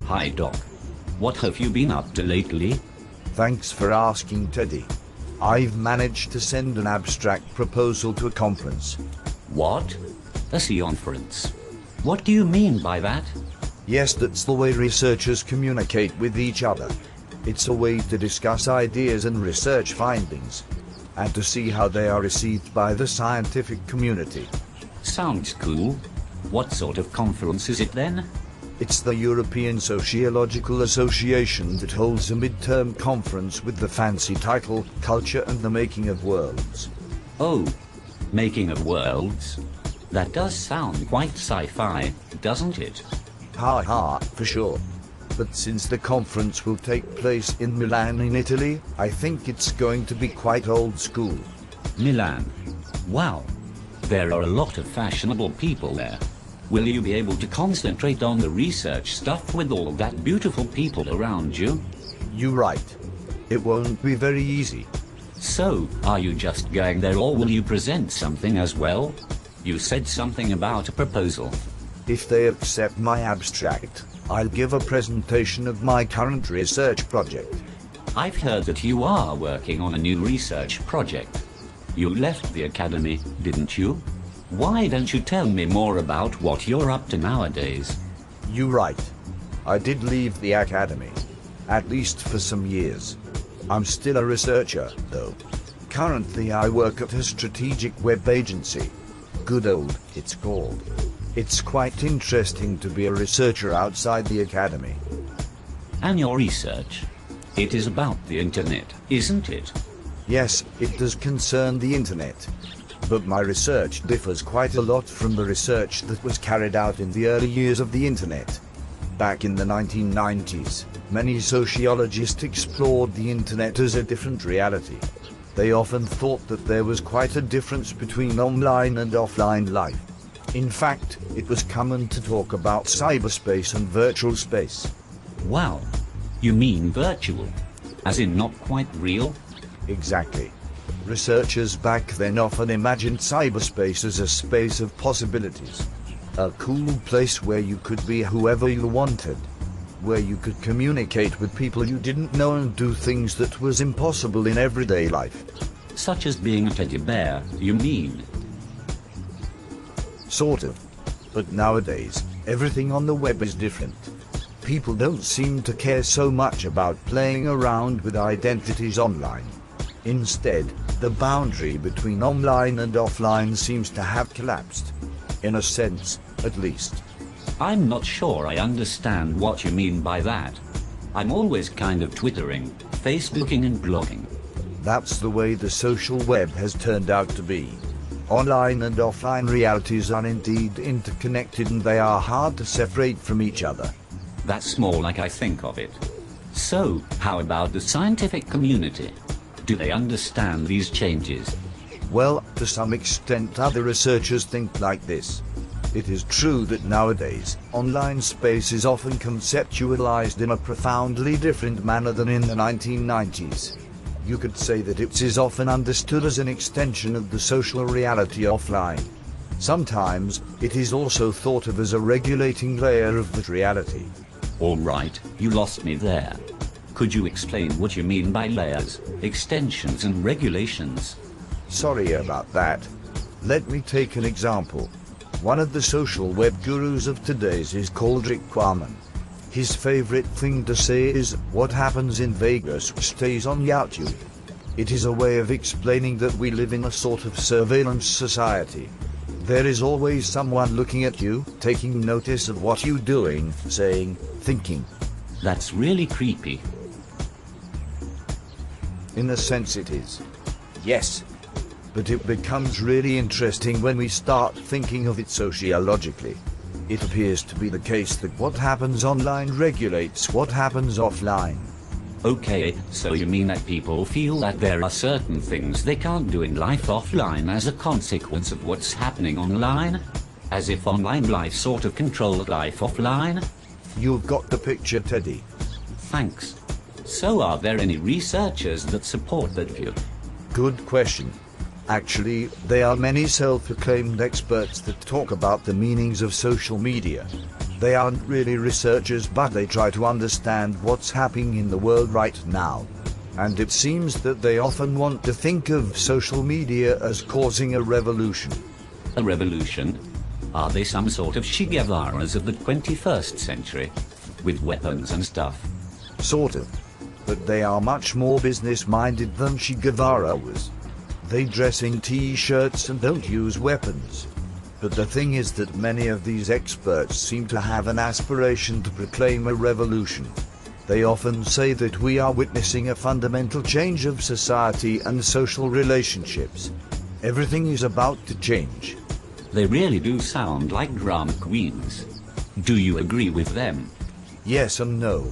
Hi Doc. What have you been up to lately? Thanks for asking, Teddy. I've managed to send an abstract proposal to a conference. What? A conference? What do you mean by that? Yes, that's the way researchers communicate with each other. It's a way to discuss ideas and research findings, and to see how they are received by the scientific community. Sounds cool. What sort of conference is it then? It's the European Sociological Association that holds a midterm conference with the fancy title, Culture and the Making of Worlds. Oh, Making of Worlds? That does sound quite sci-fi, doesn't it? Ha ha, for sure. But since the conference will take place in Milan in Italy, I think it's going to be quite old school. Milan? Wow. There are a lot of fashionable people there. Will you be able to concentrate on the research stuff with all that beautiful people around you? You're right. It won't be very easy. So, are you just going there or will you present something as well? You said something about a proposal. If they accept my abstract, I'll give a presentation of my current research project. I've heard that you are working on a new research project. You left the academy, didn't you? Why don't you tell me more about what you're up to nowadays? You're right. I did leave the academy. At least for some years. I'm still a researcher, though. Currently I work at a strategic web agency. Good Old, it's called. It's quite interesting to be a researcher outside the academy. And your research? It is about the internet, isn't it? Yes, it does concern the internet. But my research differs quite a lot from the research that was carried out in the early years of the internet. Back in the 1990s, many sociologists explored the internet as a different reality. They often thought that there was quite a difference between online and offline life. In fact, it was common to talk about cyberspace and virtual space. Wow. You mean virtual? As in not quite real? Exactly. Researchers back then often imagined cyberspace as a space of possibilities. A cool place where you could be whoever you wanted. Where you could communicate with people you didn't know and do things that was impossible in everyday life. Such as being a teddy bear, you mean? Sort of. But nowadays, everything on the web is different. People don't seem to care so much about playing around with identities online. Instead, the boundary between online and offline seems to have collapsed. In a sense, at least. I'm not sure I understand what you mean by that. I'm always kind of twittering, Facebooking and blogging. That's the way the social web has turned out to be. Online and offline realities are indeed interconnected and they are hard to separate from each other. That's more like I think of it. So, how about the scientific community? Do they understand these changes? Well, to some extent other researchers think like this. It is true that nowadays, online space is often conceptualized in a profoundly different manner than in the 1990s. You could say that it is often understood as an extension of the social reality offline. Sometimes, it is also thought of as a regulating layer of that reality. All right, you lost me there. Could you explain what you mean by layers, extensions and regulations? Sorry about that. Let me take an example. One of the social web gurus of today's is called Rick Quammen. His favorite thing to say is, what happens in Vegas stays on YouTube. It is a way of explaining that we live in a sort of surveillance society. There is always someone looking at you, taking notice of what you're doing, saying, thinking. That's really creepy. In a sense it is. Yes. But it becomes really interesting when we start thinking of it sociologically. It appears to be the case that what happens online regulates what happens offline. Okay, so you mean that people feel that there are certain things they can't do in life offline as a consequence of what's happening online? As if online life sort of controlled life offline? You've got the picture, Teddy. Thanks. So are there any researchers that support that view? Good question. Actually, there are many self-proclaimed experts that talk about the meanings of social media. They aren't really researchers, but they try to understand what's happening in the world right now. And it seems that they often want to think of social media as causing a revolution. A revolution? Are they some sort of Che Guevaras of the 21st century? With weapons and stuff? Sort of. But they are much more business-minded than Che Guevara was. They dress in t-shirts and don't use weapons. But the thing is that many of these experts seem to have an aspiration to proclaim a revolution. They often say that we are witnessing a fundamental change of society and social relationships. Everything is about to change. They really do sound like drama queens. Do you agree with them? Yes and no.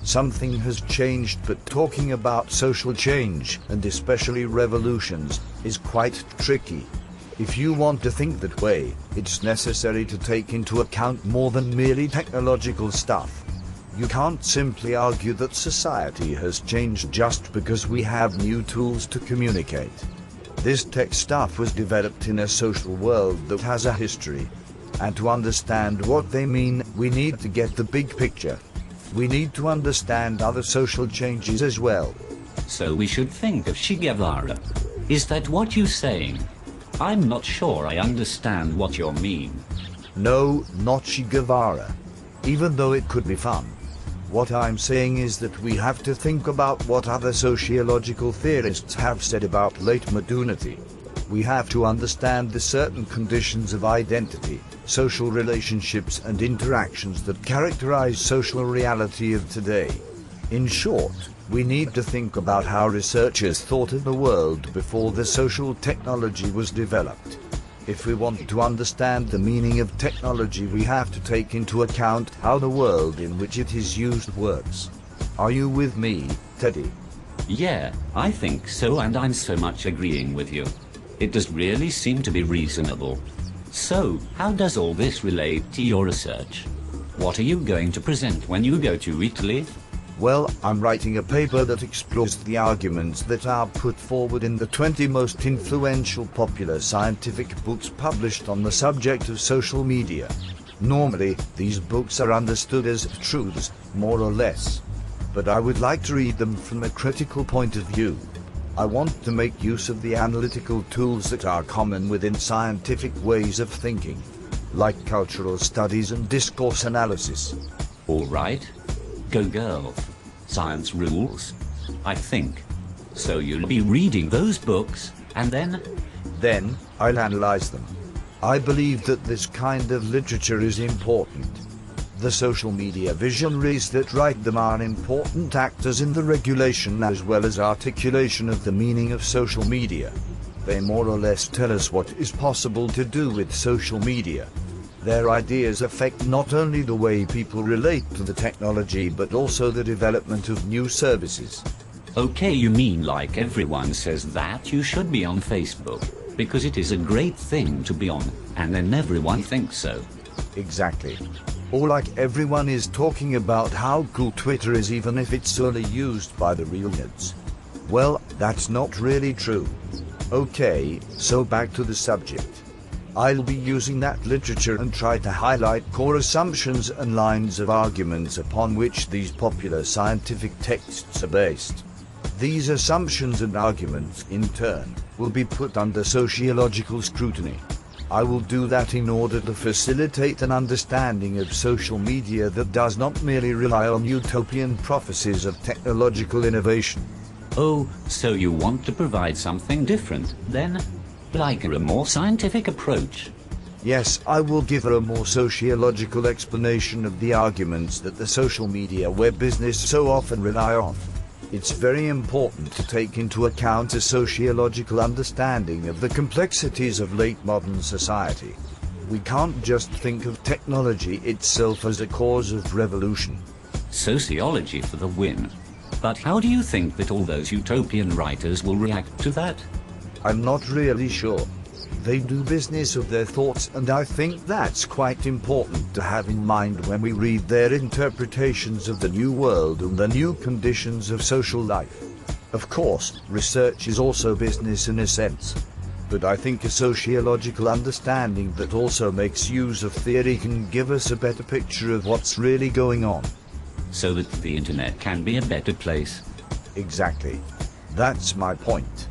Something has changed, but talking about social change, and especially revolutions, is quite tricky. If you want to think that way, it's necessary to take into account more than merely technological stuff. You can't simply argue that society has changed just because we have new tools to communicate. This tech stuff was developed in a social world that has a history. And to understand what they mean, we need to get the big picture. We need to understand other social changes as well. So we should think of Che Guevara. Is that what you're saying? I'm not sure I understand what you mean. No, not Che Guevara. Even though it could be fun. What I'm saying is that we have to think about what other sociological theorists have said about late modernity. We have to understand the certain conditions of identity, social relationships and interactions that characterize social reality of today. In short, we need to think about how researchers thought of the world before the social technology was developed. If we want to understand the meaning of technology, we have to take into account how the world in which it is used works. Are you with me, Teddy? Yeah, I think so, and I'm so much agreeing with you. It does really seem to be reasonable. So, how does all this relate to your research? What are you going to present when you go to Italy? Well, I'm writing a paper that explores the arguments that are put forward in the 20 most influential popular scientific books published on the subject of social media. Normally, these books are understood as truths, more or less. But I would like to read them from a critical point of view. I want to make use of the analytical tools that are common within scientific ways of thinking, like cultural studies and discourse analysis. All right. Go girl. Science rules, I think. So you'll be reading those books, and then? Then, I'll analyze them. I believe that this kind of literature is important. The social media visionaries that write them are important actors in the regulation as well as articulation of the meaning of social media. They more or less tell us what is possible to do with social media. Their ideas affect not only the way people relate to the technology but also the development of new services. Okay, you mean like everyone says that you should be on Facebook, because it is a great thing to be on, and then everyone thinks so. Exactly. Or like everyone is talking about how cool Twitter is even if it's only used by the real kids. Well, that's not really true. Okay, so back to the subject. I'll be using that literature and try to highlight core assumptions and lines of arguments upon which these popular scientific texts are based. These assumptions and arguments, in turn, will be put under sociological scrutiny. I will do that in order to facilitate an understanding of social media that does not merely rely on utopian prophecies of technological innovation. Oh, so you want to provide something different, then? Like a more scientific approach? Yes, I will give a more sociological explanation of the arguments that the social media web business so often rely on. It's very important to take into account a sociological understanding of the complexities of late modern society. We can't just think of technology itself as a cause of revolution. Sociology for the win. But how do you think that all those utopian writers will react to that? I'm not really sure. They do business of their thoughts, and I think that's quite important to have in mind when we read their interpretations of the new world and the new conditions of social life. Of course, research is also business in a sense. but I think a sociological understanding that also makes use of theory can give us a better picture of what's really going on. So that the internet can be a better place. Exactly. That's my point.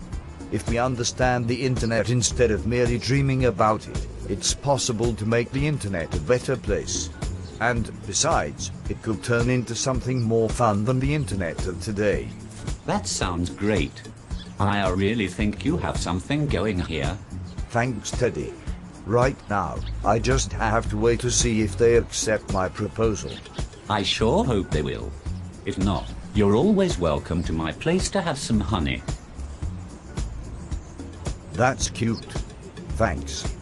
If we understand the internet instead of merely dreaming about it, it's possible to make the internet a better place. And, besides, it could turn into something more fun than the internet of today. That sounds great. I really think you have something going here. Thanks, Teddy. Right now, I just have to wait to see if they accept my proposal. I sure hope they will. If not, you're always welcome to my place to have some honey. That's cute. Thanks.